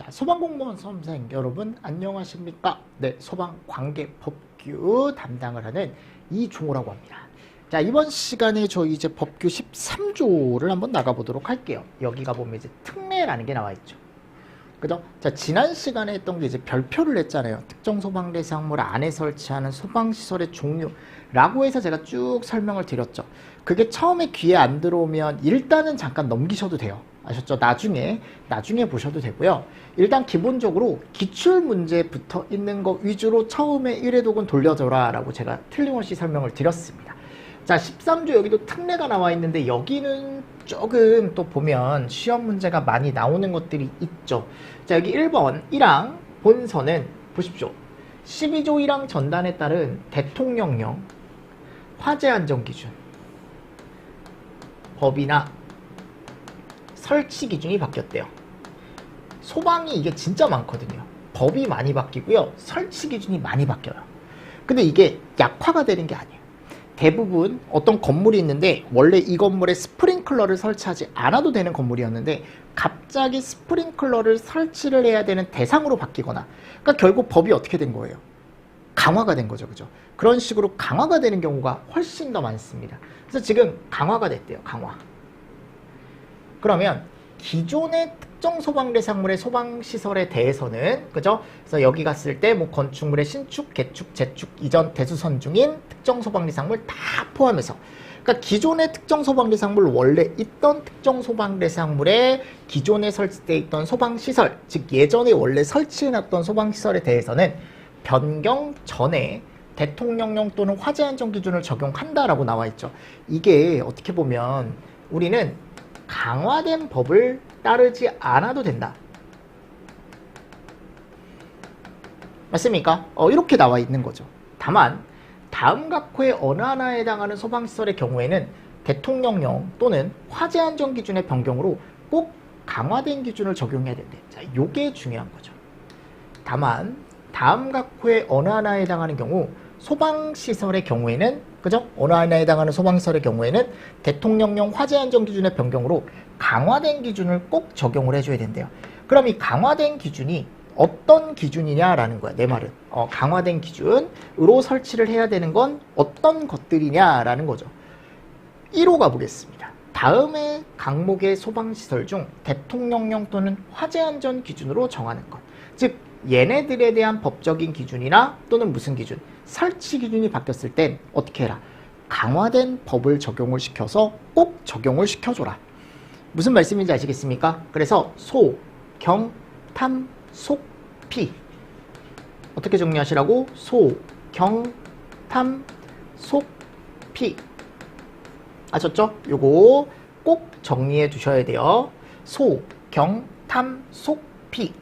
자, 소방공무원 수험생 여러분 안녕하십니까? 네, 소방관계법규 담당을 하는 이종호라고 합니다. 자, 이번 시간에 저희 이제 법규 13조를 한번 나가보도록 할게요. 여기 가보면 이제 특례라는 게 나와 있죠. 그죠? 자, 지난 시간에 했던 게 이제 별표를 했잖아요. 특정 소방 대상물 안에 설치하는 소방시설의 종류라고 해서 제가 쭉 설명을 드렸죠. 그게 처음에 귀에 안 들어오면 일단은 잠깐 넘기셔도 돼요. 아셨죠? 나중에 보셔도 되고요. 일단 기본적으로 기출문제 붙어 있는 거 위주로 처음에 1회 독은 돌려줘라 라고 제가 틀림없이 설명을 드렸습니다. 자, 13조 여기도 특례가 나와 있는데 여기는 조금 또 보면 시험 문제가 많이 나오는 것들이 있죠. 자, 여기 1번 1항 본선은 보십시오. 12조 1항 전단에 따른 대통령령 화재 안전 기준 법이나 설치 기준이 바뀌었대요. 소방이 이게 진짜 많거든요. 법이 많이 바뀌고요. 설치 기준이 많이 바뀌어요. 근데 이게 약화가 되는 게 아니에요. 대부분 어떤 건물이 있는데 원래 이 건물에 스프링클러를 설치하지 않아도 되는 건물이었는데 갑자기 스프링클러를 설치를 해야 되는 대상으로 바뀌거나, 그러니까 결국 법이 어떻게 된 거예요? 강화가 된 거죠. 그죠? 그런 식으로 강화가 되는 경우가 훨씬 더 많습니다. 그래서 지금 강화가 됐대요. 강화. 그러면 기존의 특정 소방 대상물의 소방시설에 대해서는, 그죠? 그래서 여기 갔을 때 뭐 건축물의 신축, 개축, 재축, 이전, 대수선 중인 특정 소방 대상물 다 포함해서, 그러니까 기존의 특정 소방 대상물, 원래 있던 특정 소방 대상물에 기존에 설치되어 있던 소방시설, 즉 예전에 원래 설치해놨던 소방시설에 대해서는 변경 전에 대통령령 또는 화재안전 기준을 적용한다라고 나와 있죠. 이게 어떻게 보면 우리는 강화된 법을 따르지 않아도 된다. 맞습니까? 이렇게 나와 있는 거죠. 다만 다음 각호의 어느 하나에 해당하는 소방시설의 경우에는 대통령령 또는 화재안전 기준의 변경으로 꼭 강화된 기준을 적용해야 된대. 자, 요게 중요한 거죠. 다만 다음 각호의 어느 하나에 해당하는 경우 소방시설의 경우에는, 그죠? 어느 하나에 해당하는 소방시설의 경우에는 대통령령 화재안전 기준의 변경으로 강화된 기준을 꼭 적용을 해줘야 된대요. 그럼 이 강화된 기준이 어떤 기준이냐라는 거야, 내 말은. 강화된 기준으로 설치를 해야 되는 건 어떤 것들이냐라는 거죠. 1호 가보겠습니다. 다음의 항목의 소방시설 중 대통령령 또는 화재안전 기준으로 정하는 것. 즉, 얘네들에 대한 법적인 기준이나 또는 무슨 기준, 설치 기준이 바뀌었을 땐 어떻게 해라? 강화된 법을 적용을 시켜서 꼭 적용을 시켜줘라. 무슨 말씀인지 아시겠습니까? 그래서 소, 경, 탐, 속, 피. 어떻게 정리하시라고? 소, 경, 탐, 속, 피. 아셨죠? 요거 꼭 정리해 두셔야 돼요. 소, 경, 탐, 속, 피.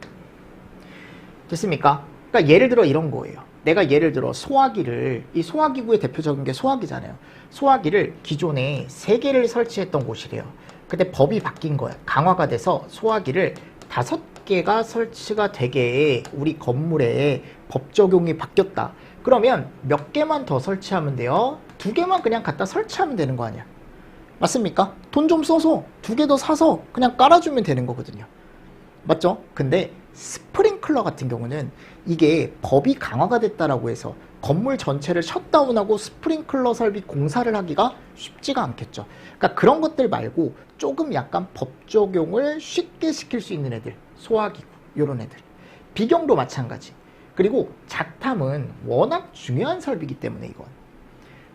됐습니까? 그러니까 예를 들어 이런 거예요. 내가 예를 들어 소화기를, 이 소화기구의 대표적인 게 소화기잖아요. 소화기를 기존에 3개를 설치했던 곳이래요. 근데 법이 바뀐 거야. 강화가 돼서 소화기를 5개가 설치가 되게 우리 건물에 법 적용이 바뀌었다. 그러면 몇 개만 더 설치하면 돼요? 2개만 그냥 갖다 설치하면 되는 거 아니야? 맞습니까? 돈 좀 써서 2개 더 사서 그냥 깔아주면 되는 거거든요. 맞죠? 근데 스프링클러 같은 경우는 이게 법이 강화가 됐다라고 해서 건물 전체를 셧다운하고 스프링클러 설비 공사를 하기가 쉽지가 않겠죠. 그러니까 그런 것들 말고 조금 약간 법 적용을 쉽게 시킬 수 있는 애들, 소화기구, 이런 애들. 비경도 마찬가지. 그리고 자탐은 워낙 중요한 설비이기 때문에 이건.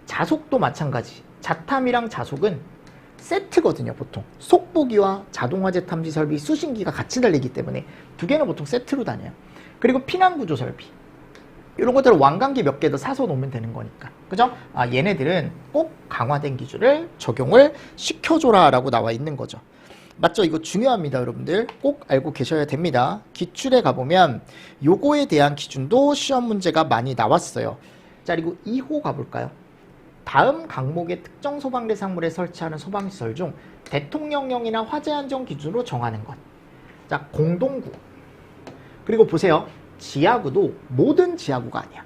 자속도 마찬가지. 자탐이랑 자속은 세트거든요. 보통 속보기와 자동화재 탐지 설비, 수신기가 같이 달리기 때문에 2개는 보통 세트로 다녀요. 그리고 피난구조 설비, 이런 것들을 왕관기 몇 개 더 사서 놓으면 되는 거니까, 그죠? 얘네들은 꼭 강화된 기준을 적용을 시켜줘라 라고 나와 있는 거죠. 맞죠? 이거 중요합니다. 여러분들 꼭 알고 계셔야 됩니다. 기출에 가보면 요거에 대한 기준도 시험 문제가 많이 나왔어요. 자, 그리고 2호 가볼까요? 다음 항목의 특정 소방 대상물에 설치하는 소방시설 중 대통령령이나 화재안전 기준으로 정하는 것. 자, 공동구. 그리고 보세요. 지하구도 모든 지하구가 아니야.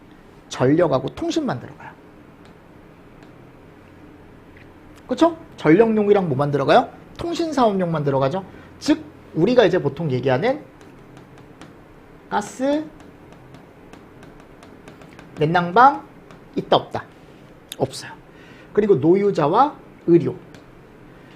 전력하고 통신만 들어가요. 그쵸? 전력용이랑 뭐만 들어가요? 통신사업용만 들어가죠. 즉 우리가 이제 보통 얘기하는 가스, 냉난방 있다 없다? 없어요. 그리고 노유자와 의료.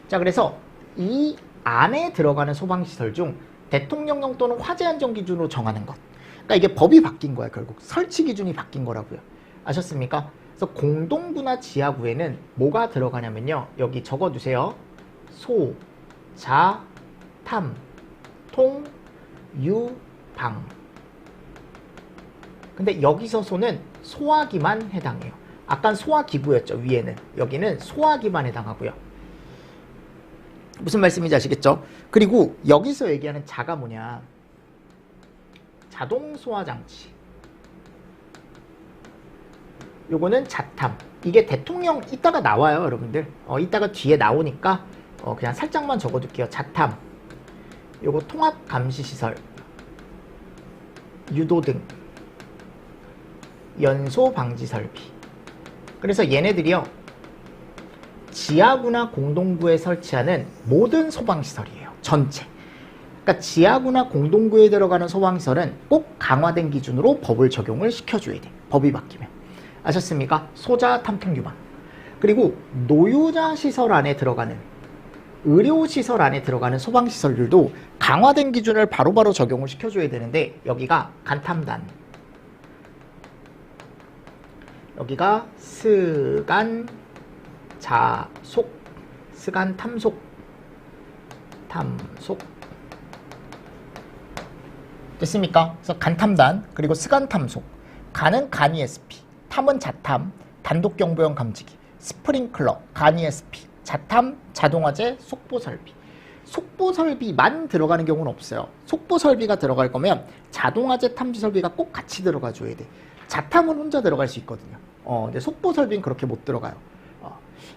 자, 그래서 이 안에 들어가는 소방시설 중 대통령령 또는 화재 안전 기준으로 정하는 것. 그러니까 이게 법이 바뀐 거야. 결국 설치 기준이 바뀐 거라고요. 아셨습니까? 그래서 공동구나 지하구에는 뭐가 들어가냐면요. 여기 적어두세요. 소, 자, 탐, 통, 유, 방. 근데 여기서 소는 소화기만 해당해요. 아깐 소화기구였죠. 위에는. 여기는 소화기만 해당하고요. 무슨 말씀인지 아시겠죠? 그리고 여기서 얘기하는 자가 뭐냐? 자동 소화장치. 요거는 자탐. 이게 대통령 이따가 나와요, 여러분들. 이따가 뒤에 나오니까 그냥 살짝만 적어둘게요. 자탐. 요거 통합 감시 시설. 유도등. 연소 방지 설비. 그래서 얘네들이요. 지하구나 공동구에 설치하는 모든 소방시설이에요. 전체. 그러니까 지하구나 공동구에 들어가는 소방시설은 꼭 강화된 기준으로 법을 적용을 시켜줘야 돼. 법이 바뀌면. 아셨습니까? 소자 탐통 유방. 그리고 노유자 시설 안에 들어가는 의료시설 안에 들어가는 소방시설들도 강화된 기준을 바로바로 적용을 시켜줘야 되는데 여기가 간탐단, 여기가 스간 자속, 스간 탐속, 됐습니까? 그래서 간탐단, 그리고 스간 탐속. 간은 간 ESP, 탐은 자탐, 단독경보용 감지기, 스프링클러, 간 ESP, 자탐, 자동화재, 속보설비. 속보설비만 들어가는 경우는 없어요. 속보설비가 들어갈 거면 자동화재 탐지설비가 꼭 같이 들어가 줘야 돼. 자탐은 혼자 들어갈 수 있거든요. 근데 속보설비는 그렇게 못 들어가요.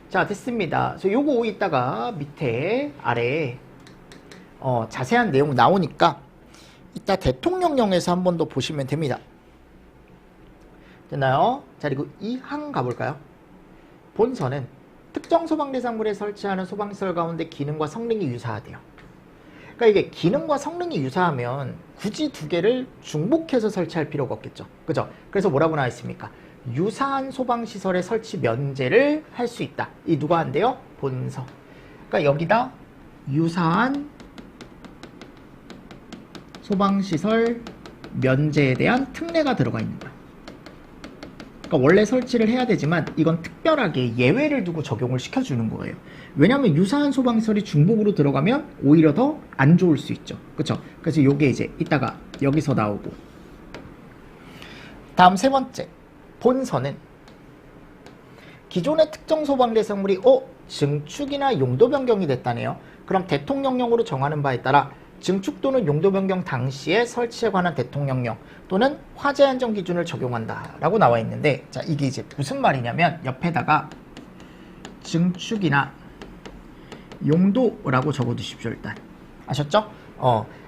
자, 됐습니다. 그래서 요거 이따가 밑에 아래에 자세한 내용 나오니까 이따 대통령령에서 한 번 더 보시면 됩니다. 됐나요? 자, 그리고 2항 가볼까요? 본서는 특정 소방대상물에 설치하는 소방시설 가운데 기능과 성능이 유사하대요. 그러니까 이게 기능과 성능이 유사하면 굳이 두 개를 중복해서 설치할 필요가 없겠죠. 그죠? 그래서 뭐라고 나와 있습니까? 유사한 소방시설의 설치 면제를 할 수 있다. 이 누가 한대요? 본서. 그러니까 여기다 유사한 소방시설 면제에 대한 특례가 들어가 있는 거야. 그러니까 원래 설치를 해야 되지만 이건 특별하게 예외를 두고 적용을 시켜주는 거예요. 왜냐하면 유사한 소방시설이 중복으로 들어가면 오히려 더 안 좋을 수 있죠. 그쵸? 그래서 요게 이제 이따가 여기서 나오고. 다음 세 번째. 본서는 기존의 특정 소방대상물이 증축이나 용도 변경이 됐다네요. 그럼 대통령령으로 정하는 바에 따라 증축 또는 용도 변경 당시에 설치에 관한 대통령령 또는 화재 안전 기준을 적용한다 라고 나와 있는데, 자, 이게 이제 무슨 말이냐면 옆에다가 증축이나 용도라고 적어 두십시오. 일단 아셨죠?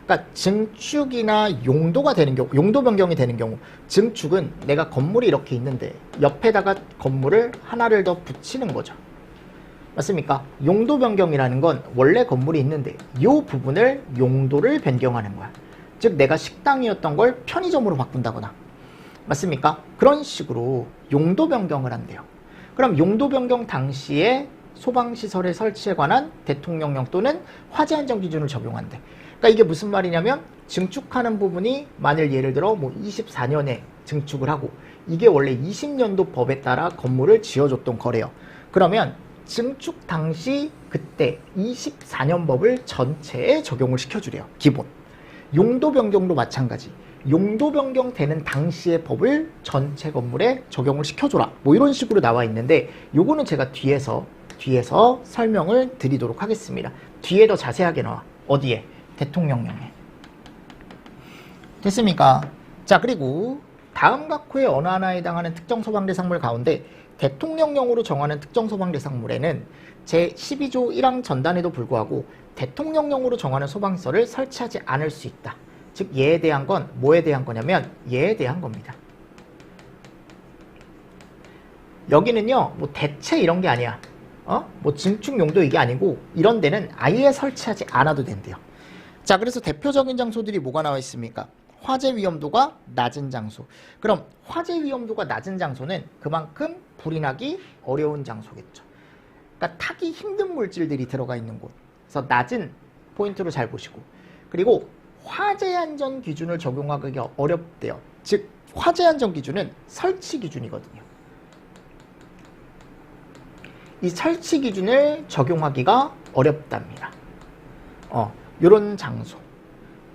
그러니까 증축이나 용도가 되는 경우, 용도 변경이 되는 경우, 증축은 내가 건물이 이렇게 있는데 옆에다가 건물을 하나를 더 붙이는 거죠. 맞습니까? 용도 변경이라는 건 원래 건물이 있는데 이 부분을 용도를 변경하는 거야. 즉 내가 식당이었던 걸 편의점으로 바꾼다거나. 맞습니까? 그런 식으로 용도 변경을 한대요. 그럼 용도 변경 당시에 소방시설의 설치에 관한 대통령령 또는 화재 안전 기준을 적용한대. 그러니까 이게 무슨 말이냐면 증축하는 부분이 만일 예를 들어 뭐 24년에 증축을 하고 이게 원래 20년도 법에 따라 건물을 지어줬던 거래요. 그러면 증축 당시 그때 24년 법을 전체에 적용을 시켜주래요. 기본. 용도 변경도 마찬가지. 용도 변경 되는 당시의 법을 전체 건물에 적용을 시켜줘라. 뭐 이런 식으로 나와 있는데 요거는 제가 뒤에서 설명을 드리도록 하겠습니다. 뒤에 더 자세하게 나와. 어디에? 대통령령에. 됐습니까? 자, 그리고 다음 각 호의 어느 하나에 해당하는 특정 소방대상물 가운데 대통령령으로 정하는 특정 소방대상물에는 제12조 1항 전단에도 불구하고 대통령령으로 정하는 소방시설을 설치하지 않을 수 있다. 즉 얘에 대한 건 뭐에 대한 거냐면 얘에 대한 겁니다. 여기는요 뭐 대체 이런 게 아니야. 뭐 증축 용도 이게 아니고 이런 데는 아예 설치하지 않아도 된대요. 자, 그래서 대표적인 장소들이 뭐가 나와 있습니까? 화재 위험도가 낮은 장소. 그럼 화재 위험도가 낮은 장소는 그만큼 불이 나기 어려운 장소겠죠. 그러니까 타기 힘든 물질들이 들어가 있는 곳. 그래서 낮은 포인트로 잘 보시고. 그리고 화재 안전 기준을 적용하기 어렵대요. 즉 화재 안전 기준은 설치 기준이거든요. 이 설치 기준을 적용하기가 어렵답니다. 요런 장소.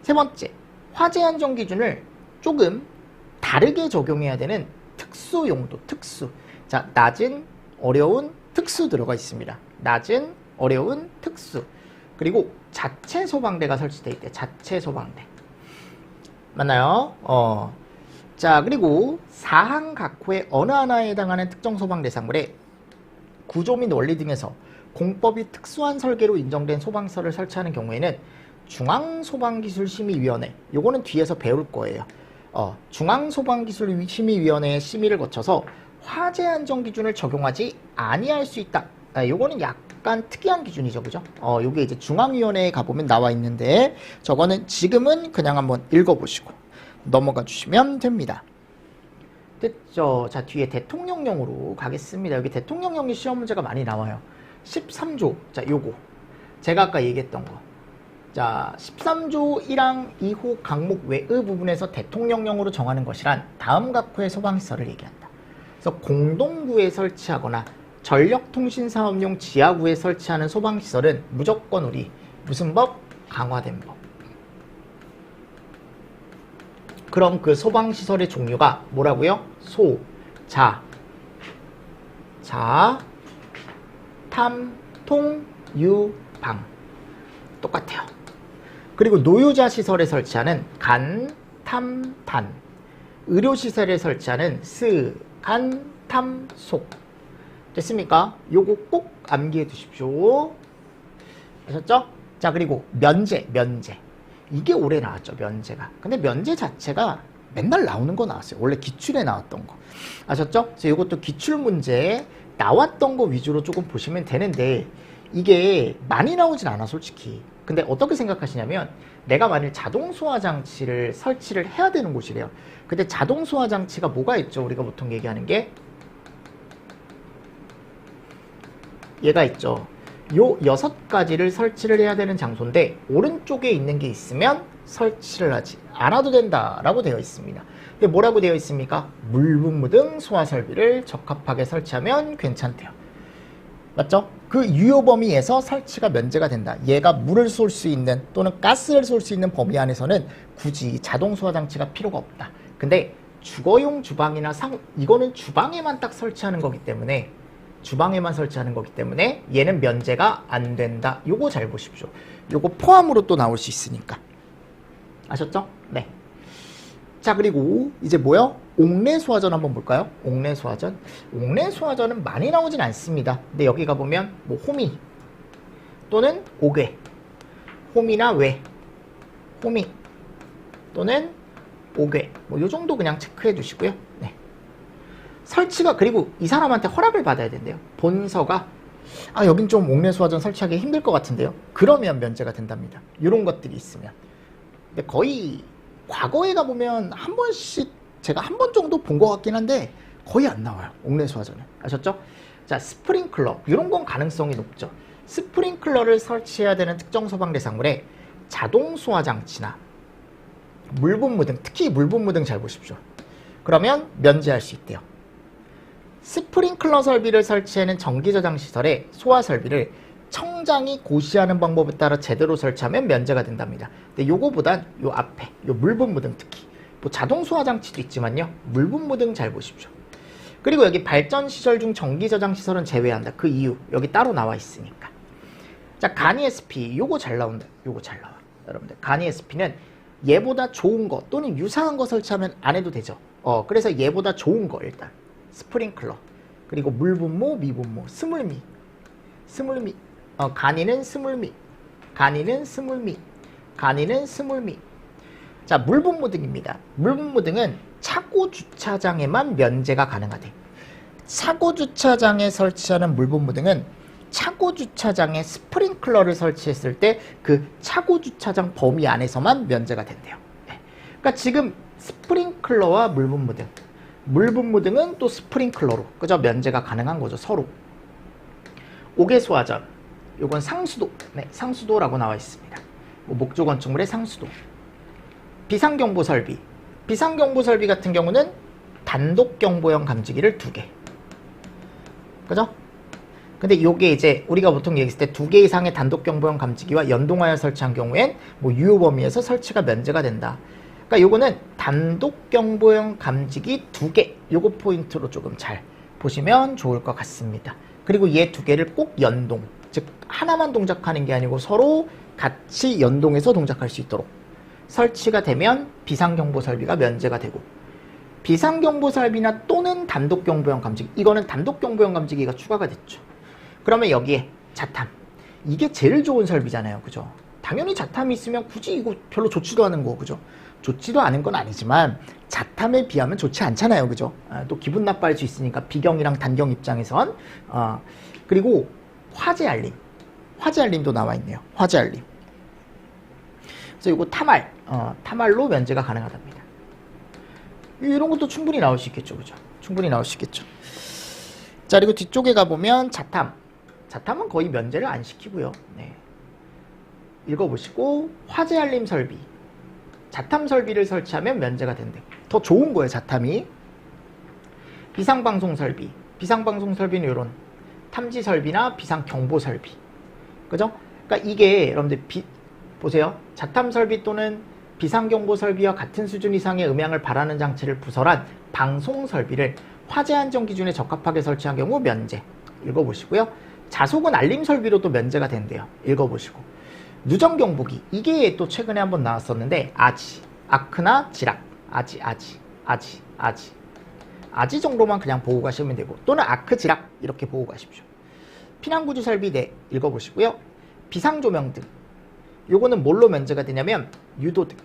세 번째, 화재 안전 기준을 조금 다르게 적용해야 되는 특수 용도, 특수. 자, 낮은, 어려운, 특수 들어가 있습니다. 낮은, 어려운, 특수. 그리고 자체 소방대가 설치되어 있대. 자체 소방대. 맞나요? 자, 그리고 사항 각호의 어느 하나에 해당하는 특정 소방 대상물에 구조 및 원리 등에서 공법이 특수한 설계로 인정된 소방시설을 설치하는 경우에는 중앙소방기술심의위원회, 요거는 뒤에서 배울 거예요. 중앙소방기술심의위원회의 심의를 거쳐서 화재 안전 기준을 적용하지 아니할 수 있다. 요거는 약간 특이한 기준이죠, 그죠? 요게 이제 중앙위원회에 가보면 나와 있는데, 저거는 지금은 그냥 한번 읽어보시고 넘어가 주시면 됩니다. 됐죠? 자, 뒤에 대통령령으로 가겠습니다. 여기 대통령령이 시험 문제가 많이 나와요. 13조. 자, 요거. 제가 아까 얘기했던 거. 자, 13조 1항 2호 강목 외의 부분에서 대통령령으로 정하는 것이란 다음 각호의 소방시설을 얘기한다. 그래서 공동구에 설치하거나 전력통신사업용 지하구에 설치하는 소방시설은 무조건 우리 무슨 법? 강화된 법. 그럼 그 소방시설의 종류가 뭐라고요? 소, 자, 탐, 통, 유, 방. 똑같아요. 그리고 노유자 시설에 설치하는 간, 탐, 단. 의료시설에 설치하는 스, 간, 탐, 속. 됐습니까? 요거 꼭 암기해 두십시오. 아셨죠? 자, 그리고 면제. 이게 올해 나왔죠, 면제가. 근데 면제 자체가 맨날 나오는 거 나왔어요. 원래 기출에 나왔던 거. 아셨죠? 그래서 이것도 기출 문제 나왔던 거 위주로 조금 보시면 되는데, 이게 많이 나오진 않아, 솔직히. 근데 어떻게 생각하시냐면, 내가 만일 자동 소화 장치를 설치를 해야 되는 곳이래요. 근데 자동 소화 장치가 뭐가 있죠? 우리가 보통 얘기하는 게 얘가 있죠. 요 6가지를 설치를 해야 되는 장소인데, 오른쪽에 있는 게 있으면 설치를 하지 않아도 된다라고 되어 있습니다. 근데 뭐라고 되어 있습니까? 물분무 등 소화 설비를 적합하게 설치하면 괜찮대요. 맞죠? 그 유효 범위에서 설치가 면제가 된다. 얘가 물을 쏠 수 있는 또는 가스를 쏠 수 있는 범위 안에서는 굳이 자동 소화 장치가 필요가 없다. 근데 주거용 주방이나 이거는 주방에만 딱 설치하는 거기 때문에, 주방에만 설치하는 거기 때문에 얘는 면제가 안 된다. 요거 잘 보십시오. 요거 포함으로 또 나올 수 있으니까. 아셨죠? 네. 자, 그리고 이제 뭐요? 옥내소화전 한번 볼까요? 옥내소화전. 옥내소화전은 많이 나오진 않습니다. 근데 여기 가보면 뭐 호미 또는 옥외, 호미나 외, 호미 또는 옥외, 뭐 요 정도 그냥 체크해 두시고요. 네. 설치가, 그리고 이 사람한테 허락을 받아야 된대요. 본서가 여긴 좀 옥내소화전 설치하기 힘들 것 같은데요. 그러면 면제가 된답니다. 이런 것들이 있으면. 근데 거의 과거에 가보면 한 번씩 제가 한 번 정도 본 것 같긴 한데 거의 안 나와요, 옥내소화전은. 아셨죠? 자, 스프링클러. 이런 건 가능성이 높죠. 스프링클러를 설치해야 되는 특정 소방 대상물에 자동 소화 장치나 물분무 등, 특히 물분무 등 잘 보십시오. 그러면 면제할 수 있대요. 스프링클러 설비를 설치하는 전기저장 시설에 소화 설비를 청장이 고시하는 방법에 따라 제대로 설치하면 면제가 된답니다. 근데 요거보단 요 앞에 요 물분무 등, 특히 뭐 자동 소화 장치도 있지만요, 물분무 등 잘 보십시오. 그리고 여기 발전 시설 중 전기 저장 시설은 제외한다. 그 이유 여기 따로 나와 있으니까. 자, 간이 SP 요거 잘 나온다. 요거 잘 나와. 여러분들 간이 SP는 얘보다 좋은 거 또는 유사한 거 설치하면 안 해도 되죠. 그래서 얘보다 좋은 거 일단 스프링클러, 그리고 물분무, 미분무, 스물미, 간이는 스물미, 간이는 스물미. 자, 물분무 등입니다. 물분무 등은 차고 주차장에만 면제가 가능하대. 차고 주차장에 설치하는 물분무 등은 차고 주차장에 스프링클러를 설치했을 때 그 차고 주차장 범위 안에서만 면제가 된대요. 네. 그러니까 지금 스프링클러와 물분무등, 물분무등은 또 스프링클러로 그죠? 면제가 가능한 거죠. 서로. 옥외소화전, 요건 상수도, 네, 상수도라고 나와 있습니다. 뭐 목조 건축물의 상수도. 비상경보 설비, 비상경보 설비 같은 경우는 단독경보형 감지기를 2개, 그죠? 근데 요게 이제 우리가 보통 얘기했을 때 2개 이상의 단독경보형 감지기와 연동하여 설치한 경우엔 뭐 유효 범위에서 설치가 면제가 된다. 그러니까 요거는 단독경보형 감지기 2개, 요거 포인트로 조금 잘 보시면 좋을 것 같습니다. 그리고 얘 2개를 꼭 연동, 즉 하나만 동작하는 게 아니고 서로 같이 연동해서 동작할 수 있도록 설치가 되면 비상경보 설비가 면제가 되고, 비상경보 설비나 또는 단독경보형 감지기, 이거는 단독경보형 감지기가 추가가 됐죠. 그러면 여기에 자탐, 이게 제일 좋은 설비잖아요, 그죠? 당연히 자탐이 있으면 굳이 이거 별로 좋지도 않은 거, 그죠? 좋지도 않은 건 아니지만 자탐에 비하면 좋지 않잖아요, 그죠? 또 기분 나빠할 수 있으니까 비경이랑 단경 입장에선. 그리고 화재 알림, 화재 알림도 나와 있네요. 화재 알림. 그래서 이거 타말, 타말로 면제가 가능하답니다. 이런 것도 충분히 나올 수 있겠죠, 그죠? 충분히 나올 수 있겠죠. 자, 그리고 뒤쪽에 가보면 자탐, 자탐은 거의 면제를 안 시키고요. 네. 읽어보시고, 화재 알림 설비, 자탐 설비를 설치하면 면제가 된대. 더 좋은 거예요, 자탐이. 비상방송 설비, 비상방송 설비는 이런 탐지 설비나 비상경보 설비, 그죠? 그러니까 이게 여러분들 보세요. 자탐 설비 또는 비상경보 설비와 같은 수준 이상의 음향을 발하는 장치를 부설한 방송 설비를 화재 안전 기준에 적합하게 설치한 경우 면제. 읽어보시고요. 자속은 알림 설비로도 면제가 된대요. 읽어보시고. 누정 경보기, 이게 또 최근에 한번 나왔었는데, 아지, 아크나 지락, 아지 정도만 그냥 보고 가시면 되고, 또는 아크, 지락 이렇게 보고 가십시오. 피난구조 설비 네, 읽어보시고요. 비상조명등, 요거는 뭘로 면제가 되냐면 유도등,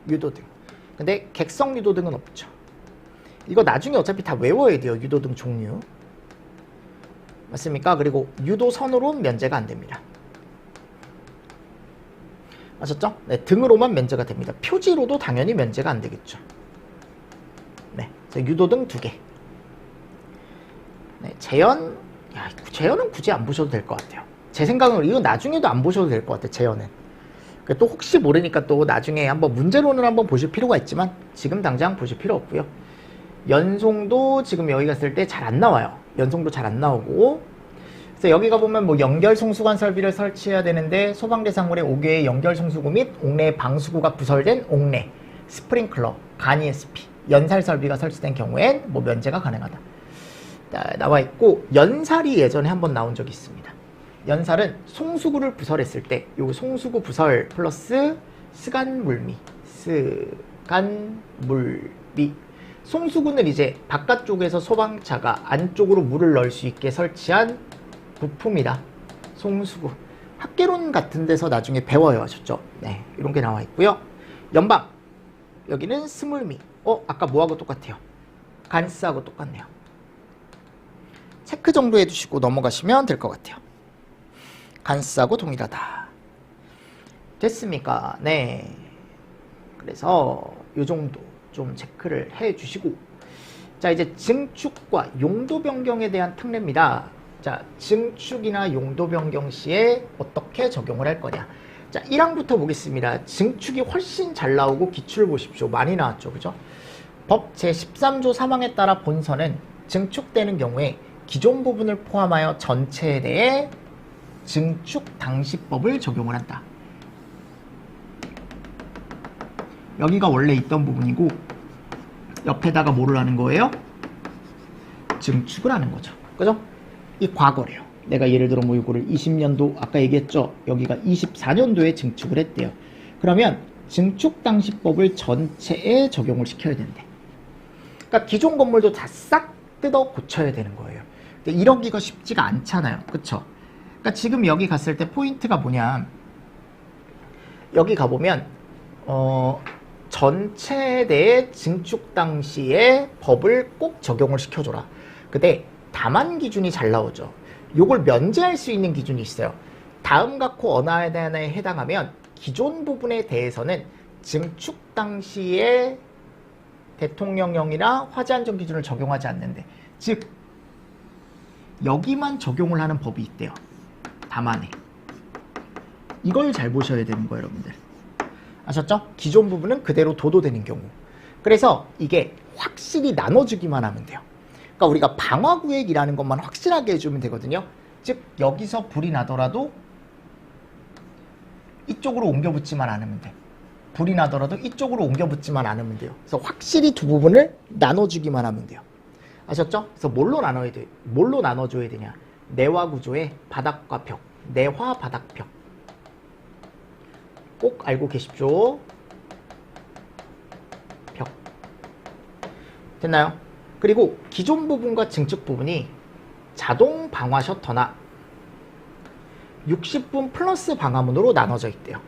유도등. 근데 객석 유도등은 없죠. 이거 나중에 어차피 다 외워야 돼요, 유도등 종류. 맞습니까? 그리고 유도선으로 면제가 안 됩니다. 아셨죠? 네, 등으로만 면제가 됩니다. 표지로도 당연히 면제가 안 되겠죠. 네, 유도등 2개. 네, 재현, 야, 재현은 굳이 안 보셔도 될 것 같아요. 제 생각은 이거 나중에도 안 보셔도 될 것 같아요, 재현은. 또 혹시 모르니까 또 나중에 한번 문제로는 한번 보실 필요가 있지만 지금 당장 보실 필요 없고요. 연송도 지금 여기 갔을 때 잘 안 나와요. 연송도 잘 안 나오고. 그래서 여기 가보면 뭐 연결 송수관 설비를 설치해야 되는데 소방대상물의 5개의 연결 송수구 및 옥내 방수구가 부설된 옥내, 스프링클러, 간이 SP, 연살 설비가 설치된 경우엔 뭐 면제가 가능하다. 나와 있고, 연살이 예전에 한번 나온 적이 있습니다. 연살은 송수구를 부설했을 때 요 송수구 부설 플러스 스간물미, 스간물미. 송수구는 이제 바깥쪽에서 소방차가 안쪽으로 물을 넣을 수 있게 설치한 부품이다. 송수구. 학개론 같은 데서 나중에 배워요, 하셨죠? 네, 이런 게 나와 있고요. 연방, 여기는 스물미. 아까 뭐하고 똑같아요? 간스하고 똑같네요. 체크 정도 해두시고 넘어가시면 될 것 같아요. 간스하고 동일하다. 됐습니까? 네. 그래서 요 정도 좀 체크를 해 주시고, 자, 이제 증축과 용도 변경에 대한 특례입니다. 자, 증축이나 용도 변경 시에 어떻게 적용을 할 거냐. 자, 1항부터 보겠습니다. 증축이 훨씬 잘 나오고 기출 보십시오. 많이 나왔죠, 그죠? 법 제13조 3항에 따라 본선은 증축되는 경우에 기존 부분을 포함하여 전체에 대해 증축 당시법을 적용을 한다. 여기가 원래 있던 부분이고 옆에다가 뭐를 하는 거예요? 증축을 하는 거죠. 그죠? 이 과거래요. 내가 예를 들어 뭐 이거를 20년도 아까 얘기했죠? 여기가 24년도에 증축을 했대요. 그러면 증축 당시법을 전체에 적용을 시켜야 된대. 그러니까 기존 건물도 다 싹 뜯어 고쳐야 되는 거예요. 근데 이러기가 쉽지가 않잖아요. 그쵸? 그러니까 지금 여기 갔을 때 포인트가 뭐냐, 여기 가보면 전체에 대해 증축 당시에 법을 꼭 적용을 시켜줘라. 근데 다만 기준이 잘 나오죠. 요걸 면제할 수 있는 기준이 있어요. 다음 같고 어느 하나에 해당하면 기존 부분에 대해서는 증축 당시에 대통령령이나 화재 안전 기준을 적용하지 않는데, 즉 여기만 적용을 하는 법이 있대요. 다만에. 이걸 잘 보셔야 되는 거예요, 여러분들. 아셨죠? 기존 부분은 그대로 도도되는 경우. 그래서 이게 확실히 나눠주기만 하면 돼요. 그러니까 우리가 방화구획이라는 것만 확실하게 해주면 되거든요. 즉 여기서 불이 나더라도 이쪽으로 옮겨 붙지만 않으면 돼. 불이 나더라도 이쪽으로 옮겨 붙지만 않으면 돼요. 그래서 확실히 두 부분을 나눠주기만 하면 돼요. 아셨죠? 그래서 뭘로 나눠줘야 되냐? 내화 구조의 바닥과 벽, 내화 바닥 벽. 꼭 알고 계십시오. 벽. 됐나요? 그리고 기존 부분과 증축 부분이 자동 방화 셔터나 60분 플러스 방화문으로 나눠져 있대요.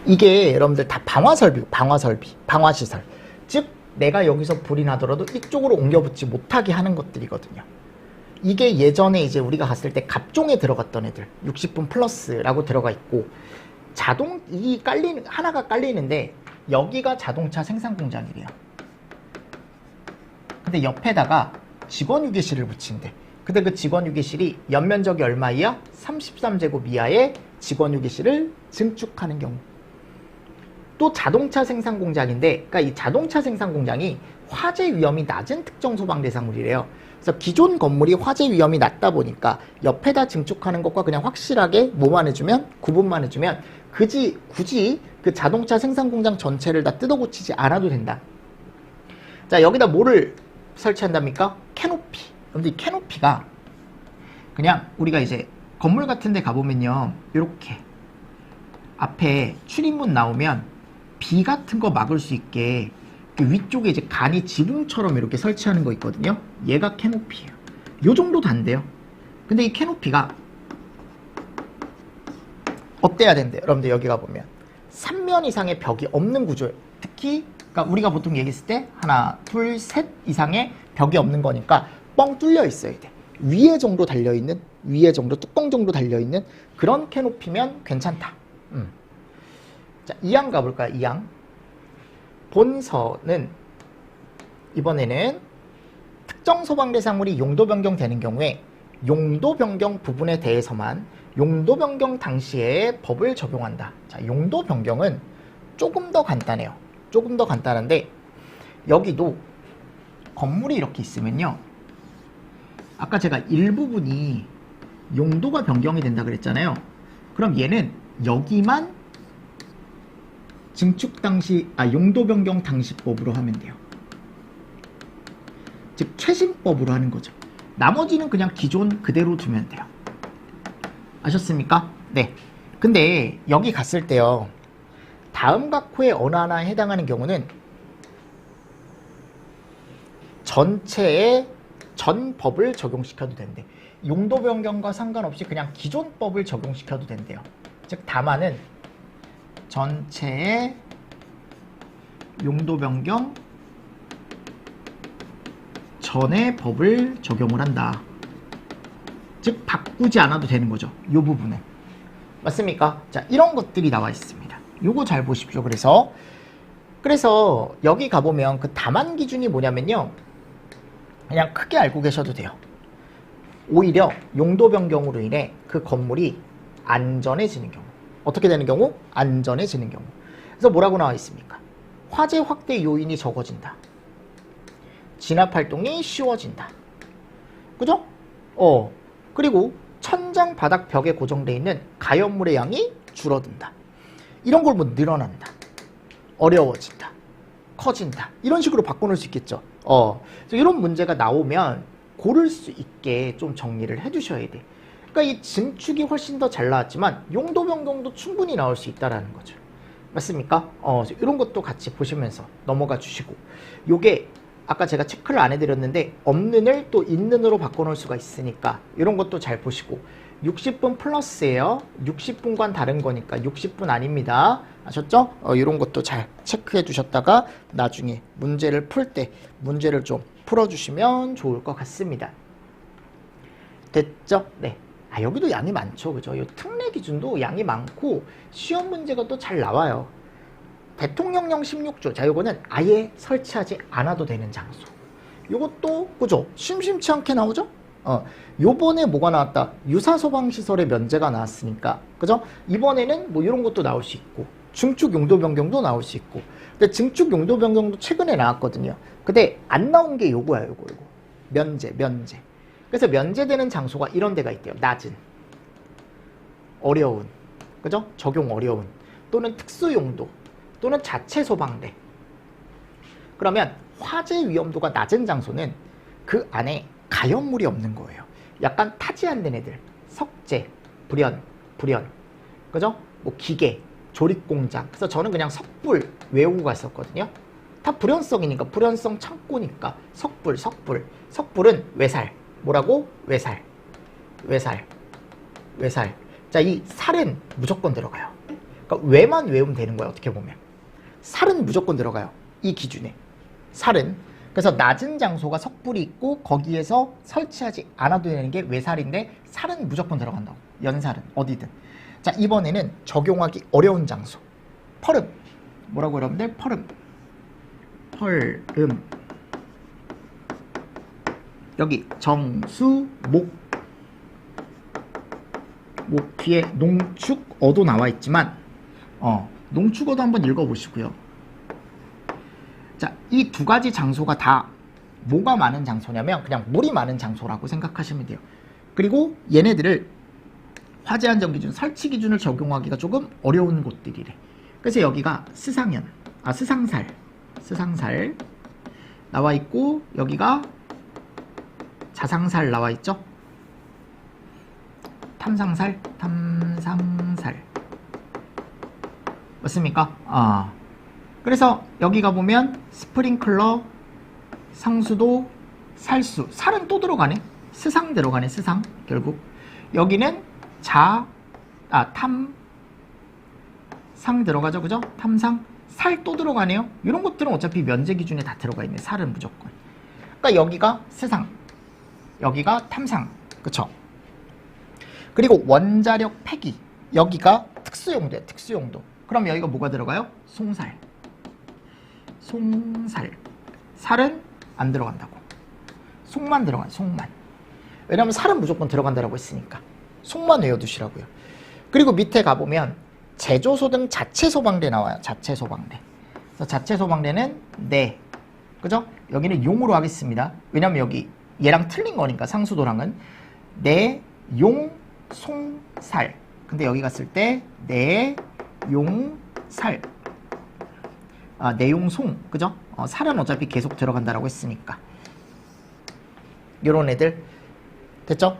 이게 여러분들 다 방화시설. 즉 내가 여기서 불이 나더라도 이쪽으로 옮겨붙지 못하게 하는 것들이거든요. 이게 예전에 이제 우리가 갔을 때 갑종에 들어갔던 애들 60분 플러스라고 들어가 있고, 하나가 깔리는데 여기가 자동차 생산 공장이래요. 근데 옆에다가 직원 휴게실을 붙인대. 근데 그 직원 휴게실이 연면적이 얼마이야? 33제곱 이하의 직원 휴게실을 증축하는 경우. 또 자동차 생산 공장인데, 그러니까 이 자동차 생산 공장이 화재 위험이 낮은 특정 소방 대상물이래요. 그래서 기존 건물이 화재 위험이 낮다 보니까 옆에다 증축하는 것과 그냥 확실하게 뭐만 해주면, 구분만 해주면 굳이 그 자동차 생산 공장 전체를 다 뜯어 고치지 않아도 된다. 자, 여기다 뭐를 설치한답니까? 캐노피. 근데 이 캐노피가 그냥 우리가 이제 건물 같은 데 가보면요, 이렇게 앞에 출입문 나오면 비 같은 거 막을 수 있게 그 위쪽에 이제 간이 지붕처럼 이렇게 설치하는 거 있거든요. 얘가 캐노피예요. 요 정도 단데요. 근데 이 캐노피가 어때야 된대요? 여러분들 여기 가보면 3면 이상의 벽이 없는 구조예요. 특히 그러니까 우리가 보통 얘기했을 때 하나, 둘, 셋 이상의 벽이 없는 거니까 뻥 뚫려 있어야 돼. 위에 정도 달려있는, 위에 정도, 뚜껑 정도 달려있는 그런 캐노피면 괜찮다. 자, 2항 가볼까요? 2항. 본서는 이번에는 특정 소방 대상물이 용도 변경되는 경우에 용도 변경 부분에 대해서만 용도 변경 당시에 법을 적용한다. 자, 용도 변경은 조금 더 간단해요. 조금 더 간단한데, 여기도 건물이 이렇게 있으면요, 아까 제가 일부분이 용도가 변경이 된다 그랬잖아요. 그럼 얘는 여기만 용도 변경 당시법으로 하면 돼요. 즉 최신법으로 하는 거죠. 나머지는 그냥 기존 그대로 두면 돼요. 아셨습니까? 네. 근데 여기 갔을 때요, 다음 각호의 어느 하나에 해당하는 경우는 전체의 전 법을 적용시켜도 된대. 용도 변경과 상관없이 그냥 기존 법을 적용시켜도 된대요. 즉 다만은 전체의 용도 변경 전의 법을 적용을 한다. 즉 바꾸지 않아도 되는 거죠. 이 부분은. 맞습니까? 자, 이런 것들이 나와 있습니다. 요거 잘 보십시오. 그래서 여기 가보면 그 다만 기준이 뭐냐면요, 그냥 크게 알고 계셔도 돼요. 오히려 용도 변경으로 인해 그 건물이 안전해지는 경우. 어떻게 되는 경우? 안전해지는 경우. 그래서 뭐라고 나와 있습니까? 화재 확대 요인이 적어진다. 진압 활동이 쉬워진다. 그죠? 그리고 천장 바닥 벽에 고정되어 있는 가연물의 양이 줄어든다. 이런 걸 뭐 늘어난다, 어려워진다, 커진다, 이런 식으로 바꿔놓을 수 있겠죠. 그래서 이런 문제가 나오면 고를 수 있게 좀 정리를 해주셔야 돼. 그러니까 이 증축이 훨씬 더 잘 나왔지만 용도 변경도 충분히 나올 수 있다라는 거죠. 맞습니까? 이런 것도 같이 보시면서 넘어가 주시고, 요게 아까 제가 체크를 안 해드렸는데 없는을 또 있는으로 바꿔놓을 수가 있으니까 이런 것도 잘 보시고, 60분 플러스예요. 60분과는 다른 거니까 60분 아닙니다. 아셨죠? 이런 것도 잘 체크해 두셨다가 나중에 문제를 풀 때 문제를 좀 풀어주시면 좋을 것 같습니다. 됐죠? 네. 여기도 양이 많죠. 그죠? 이 특례 기준도 양이 많고 시험 문제가 또 잘 나와요. 대통령령 16조. 자, 요거는 아예 설치하지 않아도 되는 장소. 요것도, 그죠? 심심치 않게 나오죠? 요번에 뭐가 나왔다? 유사소방시설의 면제가 나왔으니까. 그죠? 이번에는 뭐 이런 것도 나올 수 있고, 증축 용도 변경도 나올 수 있고. 근데 증축 용도 변경도 최근에 나왔거든요. 근데 안 나온 게 요거야, 요거. 면제. 그래서 면제되는 장소가 이런 데가 있대요. 낮은, 어려운, 그죠? 적용 어려운, 또는 특수용도, 또는 자체 소방대. 그러면 화재 위험도가 낮은 장소는 그 안에 가연물이 없는 거예요. 약간 타지 않는 애들, 석재, 불연, 그죠? 뭐 기계, 조립공장. 그래서 저는 그냥 석불 외우고 갔었거든요. 다 불연성이니까, 불연성 창고니까 석불은 외살. 뭐라고? 외살. 자, 이 살은 무조건 들어가요. 그러니까 외만 외우면 되는 거예요. 어떻게 보면 살은 무조건 들어가요. 이 기준에 살은. 그래서 낮은 장소가 석불이 있고 거기에서 설치하지 않아도 되는 게 외살인데 살은 무조건 들어간다고. 연살은 어디든. 자, 이번에는 적용하기 어려운 장소. 펄음. 뭐라고 여러분들? 펄음. 여기 정수, 목 뒤에 농축어도 나와 있지만 농축어도 한번 읽어보시고요. 자, 이 두 가지 장소가 다 뭐가 많은 장소냐면 그냥 물이 많은 장소라고 생각하시면 돼요. 그리고 얘네들을 화재 안전 기준, 설치 기준을 적용하기가 조금 어려운 곳들이래. 그래서 여기가 스상살 나와 있고, 여기가 자상살 나와 있죠? 탐상살 맞습니까? 그래서 여기가 보면 스프링클러, 상수도, 살수, 살은 또 들어가네. 스상 들어가네. 스상. 결국 여기는 탐상 들어가죠. 그죠? 탐상. 살 또 들어가네요. 이런 것들은 어차피 면제 기준에 다 들어가 있네. 살은 무조건. 그러니까 여기가 스상, 여기가 탐상. 그쵸? 그리고 원자력 폐기, 여기가 특수용도야. 특수용도. 그럼 여기가 뭐가 들어가요? 송살. 살은 안 들어간다고. 송만 들어가요. 송만. 왜냐면 살은 무조건 들어간다라고 했으니까 송만 외워두시라고요. 그리고 밑에 가보면 제조소 등 자체 소방대 나와요. 자체 소방대. 그래서 자체 소방대는 네, 그죠? 여기는 용으로 하겠습니다. 왜냐면 여기 얘랑 틀린 거니까, 상수도랑은 네, 용, 송, 살. 근데 여기 갔을 때 네, 용, 살. 내용송, 그죠? 살은 어차피 계속 들어간다라고 했으니까. 요런 애들 됐죠?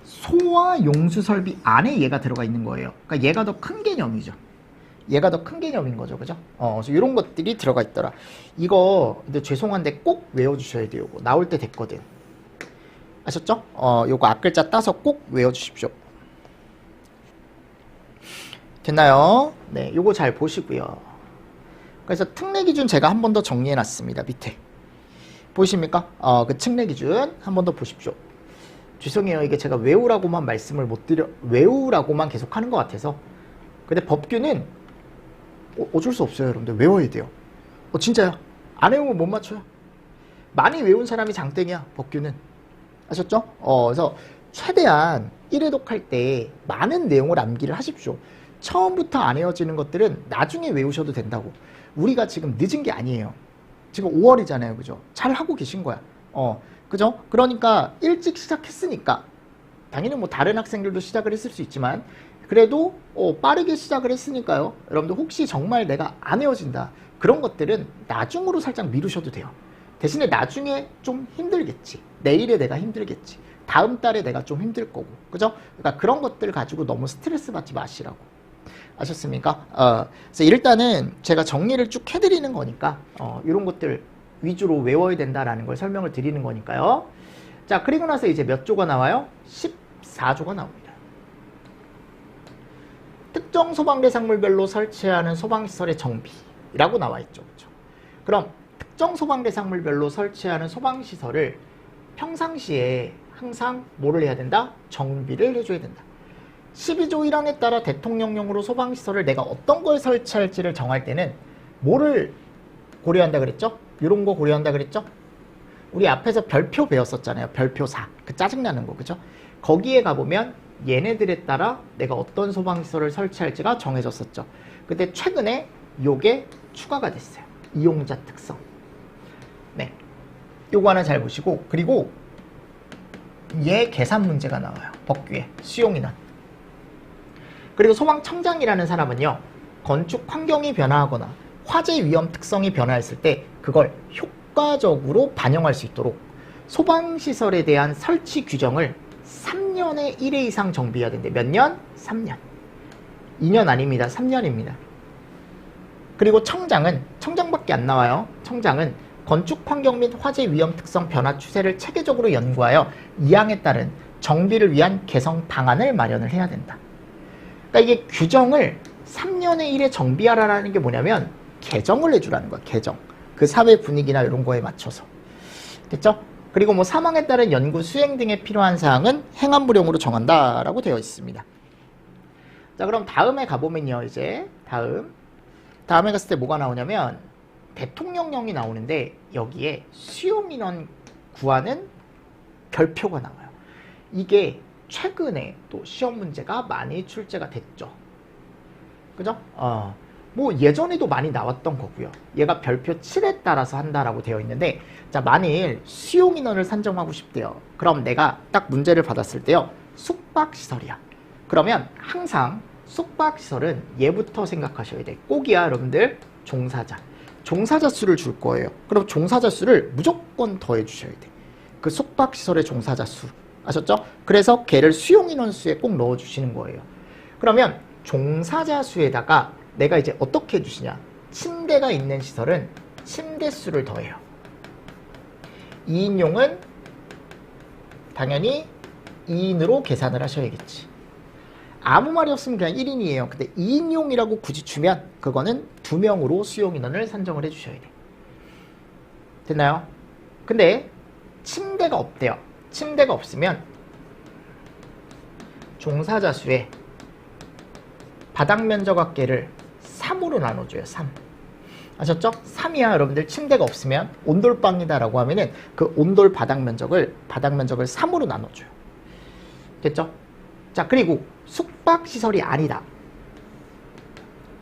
소와 용수 설비 안에 얘가 들어가 있는 거예요. 그러니까 얘가 더 큰 개념이죠. 얘가 더 큰 개념인 거죠, 그죠? 그래서 이런 것들이 들어가 있더라. 이거 근데 죄송한데 꼭 외워주셔야 돼요. 요거 나올 때 됐거든. 아셨죠? 요거 앞글자 따서 꼭 외워주십시오. 됐나요? 네, 요거 잘 보시고요. 그래서 특례 기준 제가 한 번 더 정리해 놨습니다. 밑에 보이십니까? 그 특례 기준 한 번 더 보십시오. 죄송해요. 이게 제가 외우라고만 말씀을 못 드려, 외우라고만 계속 하는 것 같아서. 근데 법규는 어쩔 수 없어요. 여러분들 외워야 돼요. 진짜요. 안 외우면 못 맞춰요. 많이 외운 사람이 장땡이야. 법규는. 아셨죠? 그래서 최대한 1회독 할 때 많은 내용을 암기를 하십시오. 처음부터 안 외워지는 것들은 나중에 외우셔도 된다고. 우리가 지금 늦은 게 아니에요. 지금 5월이잖아요. 그죠? 잘 하고 계신 거야. 그죠? 그러니까 일찍 시작했으니까 당연히 뭐 다른 학생들도 시작을 했을 수 있지만 그래도 빠르게 시작을 했으니까요. 여러분들 혹시 정말 내가 안 외워진다, 그런 것들은 나중으로 살짝 미루셔도 돼요. 대신에 나중에 좀 힘들겠지. 내일에 내가 힘들겠지. 다음 달에 내가 좀 힘들 거고. 그죠? 그러니까 그런 것들 가지고 너무 스트레스 받지 마시라고. 아셨습니까? 그래서 일단은 제가 정리를 쭉 해드리는 거니까 이런 것들 위주로 외워야 된다라는 걸 설명을 드리는 거니까요. 자, 그리고 나서 이제 몇 조가 나와요? 14조가 나옵니다. 특정 소방 대상물별로 설치하는 소방시설의 정비라고 나와 있죠. 그렇죠? 그럼 특정 소방 대상물별로 설치하는 소방시설을 평상시에 항상 뭐를 해야 된다? 정비를 해줘야 된다. 12조 1항에 따라 대통령령으로 소방시설을 내가 어떤 걸 설치할지를 정할 때는 뭐를 고려한다 그랬죠? 이런 거 고려한다 그랬죠? 우리 앞에서 별표 배웠었잖아요. 별표사. 그 짜증나는 거. 그죠? 거기에 가보면 얘네들에 따라 내가 어떤 소방시설을 설치할지가 정해졌었죠. 근데 최근에 요게 추가가 됐어요. 이용자 특성. 네. 요거 하나 잘 보시고, 그리고 얘 계산 문제가 나와요. 법규에. 수용인원. 그리고 소방청장이라는 사람은요, 건축 환경이 변화하거나 화재 위험 특성이 변화했을 때 그걸 효과적으로 반영할 수 있도록 소방시설에 대한 설치 규정을 3년에 1회 이상 정비해야 된대. 몇 년? 3년. 2년 아닙니다. 3년입니다. 그리고 청장밖에 안 나와요. 청장은 건축 환경 및 화재 위험 특성 변화 추세를 체계적으로 연구하여 이항에 따른 정비를 위한 개선 방안을 마련을 해야 된다. 그러니까 이게 규정을 3년에 1회 정비하라는 게 뭐냐면 개정을 해주라는 거야. 개정. 그 사회 분위기나 이런 거에 맞춰서. 됐죠? 그리고 뭐 사망에 따른 연구 수행 등에 필요한 사항은 행안부령으로 정한다라고 되어 있습니다. 자, 그럼 다음에 가보면요. 이제 다음에 갔을 때 뭐가 나오냐면 대통령령이 나오는데 여기에 수용인원 구하는 별표가 나와요. 이게 최근에 또 시험 문제가 많이 출제가 됐죠. 그죠? 뭐 예전에도 많이 나왔던 거고요. 얘가 별표 7에 따라서 한다라고 되어 있는데, 자, 만일 수용인원을 산정하고 싶대요. 그럼 내가 딱 문제를 받았을 때요. 숙박시설이야. 그러면 항상 숙박시설은 얘부터 생각하셔야 돼. 꼭이야, 여러분들. 종사자 수를 줄 거예요. 그럼 종사자 수를 무조건 더해 주셔야 돼. 그 숙박시설의 종사자 수. 아셨죠? 그래서 걔를 수용인원 수에 꼭 넣어 주시는 거예요. 그러면 종사자 수에다가 내가 이제 어떻게 해주시냐. 침대가 있는 시설은 침대 수를 더해요. 2인용은 당연히 2인으로 계산을 하셔야겠지. 아무 말이 없으면 그냥 1인이에요. 근데 2인용이라고 굳이 주면 그거는 2명으로 수용인원을 산정을 해주셔야 돼. 됐나요? 근데 침대가 없대요. 침대가 없으면 종사자 수에 바닥 면적 합계를 3으로 나눠줘요. 3. 아셨죠? 3이야. 여러분들 침대가 없으면 온돌방이다 라고 하면은 그 온돌 바닥 면적을 3으로 나눠줘요. 됐죠? 자, 그리고 숙박시설이 아니다.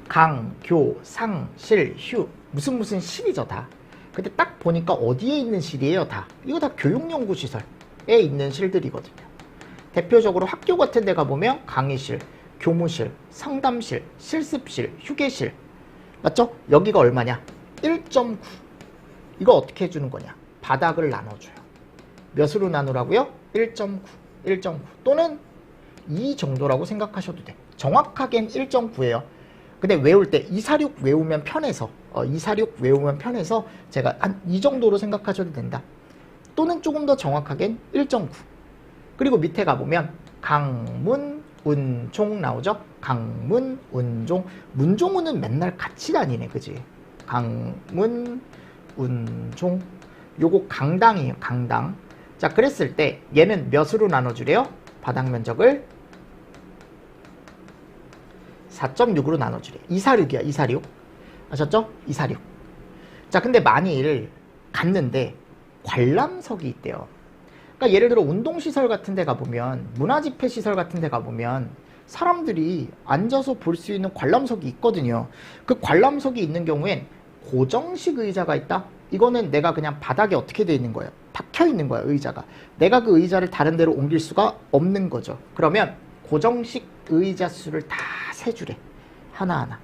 강, 교, 상, 실, 휴 무슨 실이죠 다. 근데 딱 보니까 어디에 있는 실이에요 다. 이거 다 교육연구시설에 있는 실들이거든요. 대표적으로 학교 같은 데 가보면 강의실, 교무실, 상담실, 실습실, 휴게실. 맞죠? 여기가 얼마냐? 1.9. 이거 어떻게 해주는 거냐? 바닥을 나눠줘요. 몇으로 나누라고요? 1.9. 1.9 또는 2 정도라고 생각하셔도 돼. 정확하게는 1.9예요. 근데 외울 때 246 외우면 편해서 246 외우면 편해서 제가 한 이 정도로 생각하셔도 된다. 또는 조금 더 정확하게는 1.9. 그리고 밑에 가보면 강문, 운종 나오죠? 강문, 운종. 문종우는 맨날 같이 다니네. 그지? 강문, 운종. 요거 강당이에요. 강당. 자, 그랬을 때 얘는 몇으로 나눠주래요? 바닥 면적을 4.6으로 나눠주래. 246이야. 246. 아셨죠? 246. 자, 근데 만일 갔는데 관람석이 있대요. 그러니까 예를 들어 운동시설 같은 데 가보면, 문화집회시설 같은 데 가보면 사람들이 앉아서 볼 수 있는 관람석이 있거든요. 그 관람석이 있는 경우엔 고정식 의자가 있다? 이거는 내가 그냥 바닥에 어떻게 돼 있는 거예요? 박혀 있는 거야, 의자가. 내가 그 의자를 다른 데로 옮길 수가 없는 거죠. 그러면 고정식 의자 수를 다 세주래. 하나하나.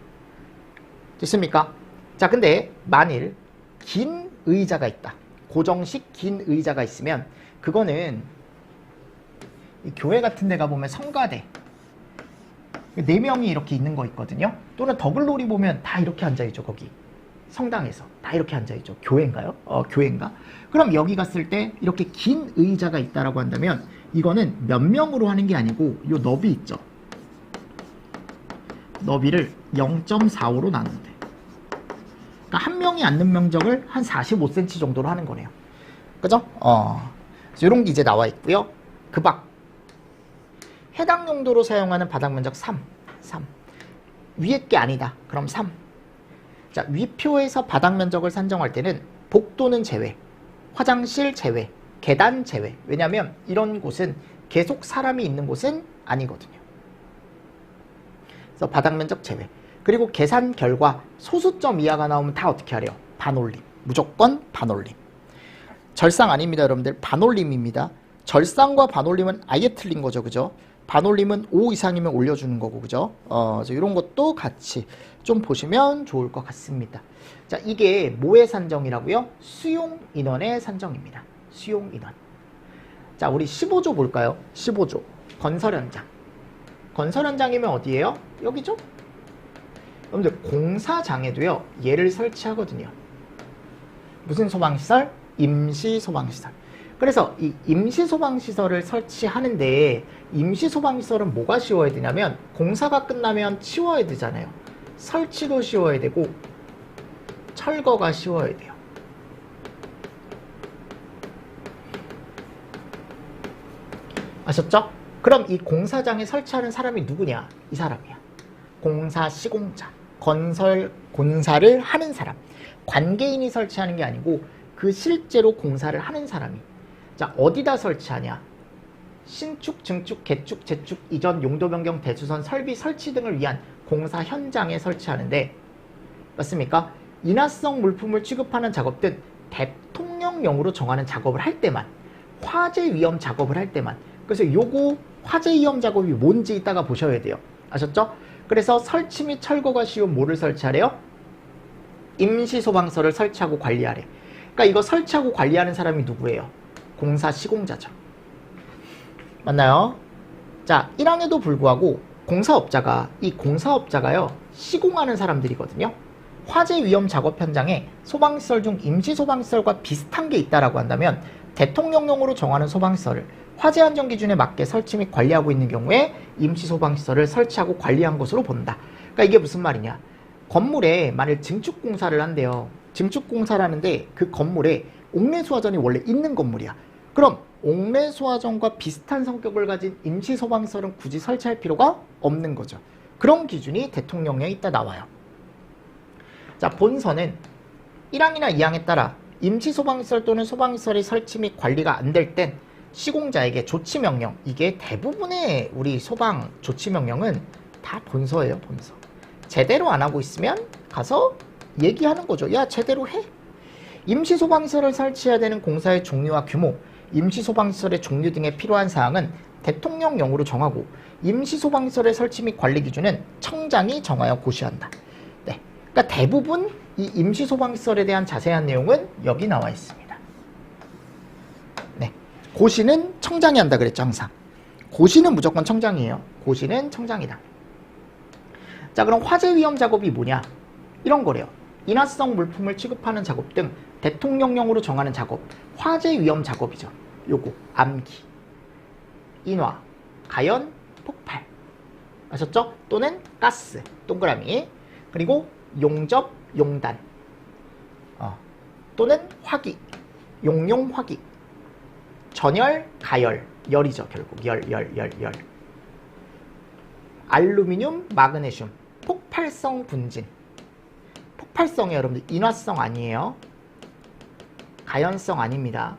됐습니까? 자, 근데 만일 긴 의자가 있다. 고정식 긴 의자가 있으면 그거는 이 교회 같은 데 가보면 성가대 4명이 이렇게 있는 거 있거든요. 또는 더글로리 보면 다 이렇게 앉아있죠. 거기 성당에서 다 이렇게 앉아있죠. 교회인가요? 교회인가? 그럼 여기 갔을 때 이렇게 긴 의자가 있다라고 한다면 이거는 몇 명으로 하는 게 아니고 요 너비 있죠. 너비를 0.45로 나누면 돼. 그러니까 한 명이 앉는 면적을 한 45cm 정도로 하는 거네요. 그죠? 이런 게 이제 나와 있고요. 그 밖 해당 용도로 사용하는 바닥 면적 3. 위에 게 아니다. 그럼 3. 자, 위표에서 바닥 면적을 산정할 때는 복도는 제외, 화장실 제외, 계단 제외. 왜냐하면 이런 곳은 계속 사람이 있는 곳은 아니거든요. 그래서 바닥 면적 제외. 그리고 계산 결과 소수점 이하가 나오면 다 어떻게 하래요? 반올림. 무조건 반올림. 절상 아닙니다, 여러분들. 반올림입니다. 절상과 반올림은 아예 틀린 거죠, 그죠? 반올림은 5 이상이면 올려주는 거고, 그죠? 이런 것도 같이 좀 보시면 좋을 것 같습니다. 자, 이게 뭐의 산정이라고요? 수용 인원의 산정입니다. 수용 인원. 자, 우리 15조 볼까요? 15조. 건설 현장. 건설 현장이면 어디예요? 여기죠? 여러분들, 공사장에도요, 얘를 설치하거든요. 무슨 소방시설? 임시 소방시설. 그래서 이 임시 소방시설을 설치하는데 임시 소방시설은 뭐가 쉬워야 되냐면 공사가 끝나면 치워야 되잖아요. 설치도 쉬워야 되고 철거가 쉬워야 돼요. 아셨죠? 그럼 이 공사장에 설치하는 사람이 누구냐? 이 사람이야. 공사 시공자. 공사를 하는 사람. 관계인이 설치하는 게 아니고 그 실제로 공사를 하는 사람이. 자, 어디다 설치하냐? 신축, 증축, 개축, 재축, 이전, 용도 변경, 대수선, 설비, 설치 등을 위한 공사 현장에 설치하는데, 맞습니까? 인화성 물품을 취급하는 작업은 대통령령으로 정하는 작업을 할 때만, 화재 위험 작업을 할 때만. 그래서 요거 화재 위험 작업이 뭔지 이따가 보셔야 돼요. 아셨죠? 그래서 설치 및 철거가 쉬운 뭐를 설치하래요? 임시 소방서를 설치하고 관리하래. 그러니까 이거 설치하고 관리하는 사람이 누구예요? 공사 시공자죠. 맞나요? 자, 1항에도 불구하고 이 공사업자가요, 시공하는 사람들이거든요. 화재 위험 작업 현장에 소방시설 중 임시 소방시설과 비슷한 게 있다라고 한다면 대통령령으로 정하는 소방시설을 화재 안전 기준에 맞게 설치 및 관리하고 있는 경우에 임시 소방시설을 설치하고 관리한 것으로 본다. 그러니까 이게 무슨 말이냐? 건물에 만일 증축 공사를 한대요. 증축 공사를 하는데 그 건물에 옥내수화전이 원래 있는 건물이야. 그럼 옥내수화전과 비슷한 성격을 가진 임시 소방시설은 굳이 설치할 필요가 없는 거죠. 그런 기준이 대통령령에 있다 나와요. 자, 본선은 1항이나 2항에 따라 임시 소방시설 또는 소방시설의 설치 및 관리가 안 될 땐 시공자에게 조치명령, 이게 대부분의 우리 소방 조치명령은 다 본서예요, 본서. 제대로 안 하고 있으면 가서 얘기하는 거죠. 야, 제대로 해. 임시 소방시설을 설치해야 되는 공사의 종류와 규모, 임시 소방시설의 종류 등에 필요한 사항은 대통령령으로 정하고 임시 소방시설의 설치 및 관리 기준은 청장이 정하여 고시한다. 네, 그러니까 대부분 이 임시 소방시설에 대한 자세한 내용은 여기 나와 있습니다. 네, 고시는 청장이 한다 그랬죠, 항상. 고시는 무조건 청장이에요. 고시는 청장이다. 자, 그럼 화재 위험 작업이 뭐냐? 이런 거래요. 인화성 물품을 취급하는 작업 등 대통령령으로 정하는 작업, 화재 위험 작업이죠. 요거 암기, 인화, 가연, 폭발. 아셨죠? 또는 가스, 동그라미. 그리고 용접, 용단. 또는 화기, 용용 화기. 전열, 가열, 열이죠. 결국 열. 알루미늄, 마그네슘, 폭발성 분진. 폭발성이에요, 여러분들. 인화성 아니에요. 가연성 아닙니다.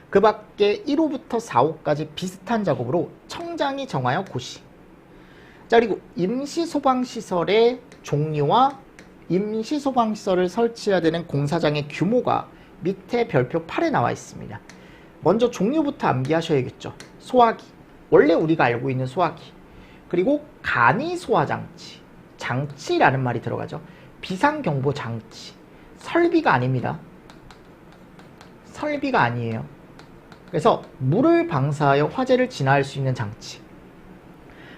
그 밖에 1호부터 4호까지 비슷한 작업으로 청장이 정하여 고시. 자, 그리고 임시소방시설의 종류와 임시소방시설을 설치해야 되는 공사장의 규모가 밑에 별표 8에 나와 있습니다. 먼저 종류부터 암기하셔야겠죠. 소화기. 원래 우리가 알고 있는 소화기. 그리고 간이소화장치. 장치라는 말이 들어가죠. 비상경보장치. 설비가 아닙니다. 설비가 아니에요. 그래서 물을 방사하여 화재를 진화할 수 있는 장치.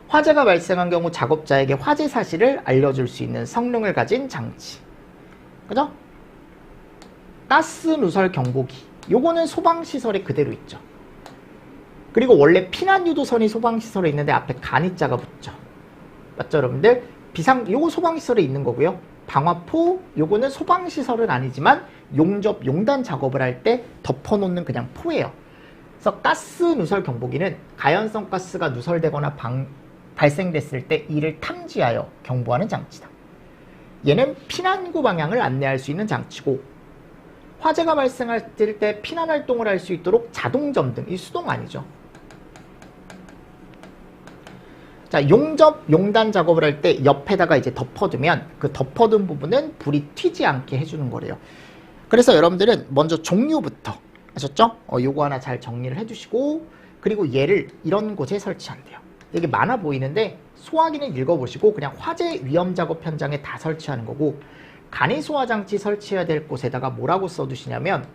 화재가 발생한 경우 작업자에게 화재 사실을 알려줄 수 있는 성능을 가진 장치. 그죠? 가스 누설 경보기. 요거는 소방시설에 그대로 있죠. 그리고 원래 피난 유도선이 소방시설에 있는데 앞에 간이자가 붙죠. 맞죠, 여러분들? 요거 소방시설에 있는 거고요. 방화포, 요거는 소방시설은 아니지만 용접, 용단 작업을 할 때 덮어놓는 그냥 포예요. 그래서 가스 누설 경보기는 가연성 가스가 누설되거나 발생됐을 때 이를 탐지하여 경보하는 장치다. 얘는 피난구 방향을 안내할 수 있는 장치고, 화재가 발생할 때 피난 활동을 할 수 있도록 자동 점등, 이 수동 아니죠. 자, 용접, 용단 작업을 할 때 옆에다가 이제 덮어두면 그 덮어둔 부분은 불이 튀지 않게 해주는 거래요. 그래서 여러분들은 먼저 종류부터 아셨죠? 요거 하나 잘 정리를 해주시고, 그리고 얘를 이런 곳에 설치한대요. 이게 많아 보이는데 소화기는 읽어보시고 그냥 화재 위험 작업 현장에 다 설치하는 거고, 간이 소화 장치 설치해야 될 곳에다가 뭐라고 써두시냐면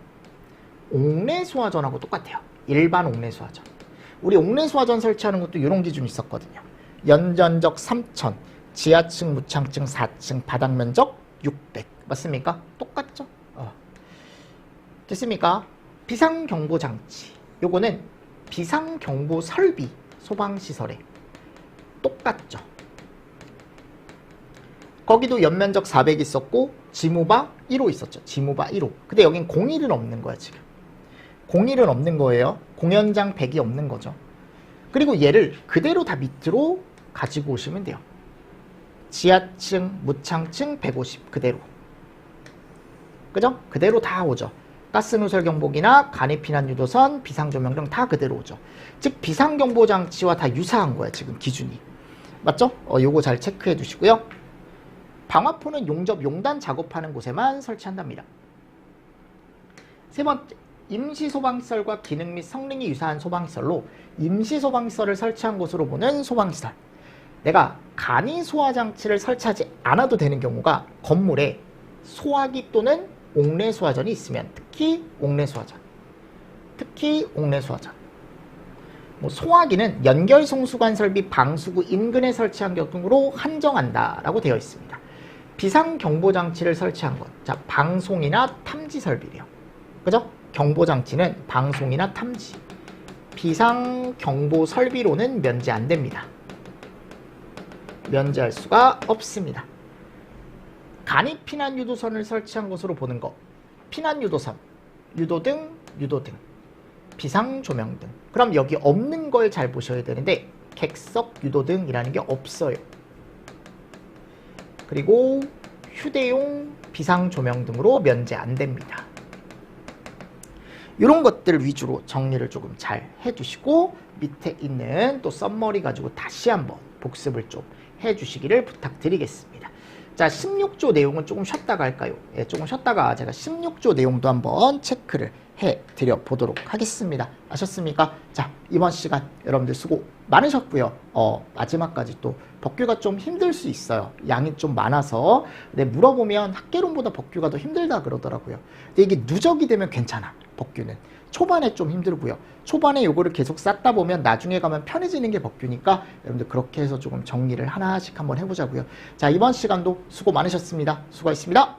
옥내 소화전하고 똑같아요. 일반 옥내 소화전. 우리 옥내 소화전 설치하는 것도 이런 기준이 있었거든요. 연전적 3000, 지하층, 무창층 4층, 바닥 면적 600. 맞습니까? 똑같죠? 됐습니까? 비상경보 장치. 요거는 비상경보 설비, 소방시설에 똑같죠. 거기도 연면적 400 있었고 지무바 1호 있었죠. 지무바 1호. 근데 여긴 01은 없는 거야 지금. 01은 없는 거예요. 공연장 100이 없는 거죠. 그리고 얘를 그대로 다 밑으로 가지고 오시면 돼요. 지하층, 무창층 150 그대로. 그죠? 그대로 다 오죠. 가스누설 경보기나 간이 피난 유도선, 비상조명 등 다 그대로 오죠. 즉 비상경보 장치와 다 유사한 거야 지금 기준이. 맞죠? 요거 잘 체크해 주시고요. 방화포는 용접, 용단 작업하는 곳에만 설치한답니다. 세 번째, 임시소방시설과 기능 및 성능이 유사한 소방시설로 임시소방시설을 설치한 곳으로 보는 소방시설. 내가 간이 소화장치를 설치하지 않아도 되는 경우가 건물에 소화기 또는 옥내 소화전이 있으면, 특히 옥내 소화전. 소화기는 연결 송수관 설비 방수구 인근에 설치한 경우로 한정한다라고 되어 있습니다. 비상경보장치를 설치한 것. 자, 방송이나 탐지 설비래요. 그죠? 경보장치는 방송이나 탐지. 비상경보 설비로는 면제 안 됩니다. 면제할 수가 없습니다. 간이 피난 유도선을 설치한 곳으로 보는 것. 피난 유도선, 유도등, 비상조명 등. 그럼 여기 없는 걸 잘 보셔야 되는데 객석 유도등이라는 게 없어요. 그리고 휴대용 비상조명 등으로 면제 안 됩니다. 이런 것들 위주로 정리를 조금 잘 해두시고 밑에 있는 또 썸머리 가지고 다시 한번 복습을 좀 해주시기를 부탁드리겠습니다. 자, 16조 내용은 조금 쉬었다가 할까요? 예, 조금 쉬었다가 제가 16조 내용도 한번 체크를 해드려 보도록 하겠습니다. 아셨습니까? 자, 이번 시간 여러분들 수고 많으셨고요. 마지막까지 또 법규가 좀 힘들 수 있어요. 양이 좀 많아서. 근데 물어보면 학개론보다 법규가 더 힘들다 그러더라고요. 근데 이게 누적이 되면 괜찮아. 법규는 초반에 좀 힘들고요. 초반에 요거를 계속 쌓다 보면 나중에 가면 편해지는 게 법규니까 여러분들 그렇게 해서 조금 정리를 하나씩 한번 해보자고요. 자, 이번 시간도 수고 많으셨습니다. 수고하셨습니다.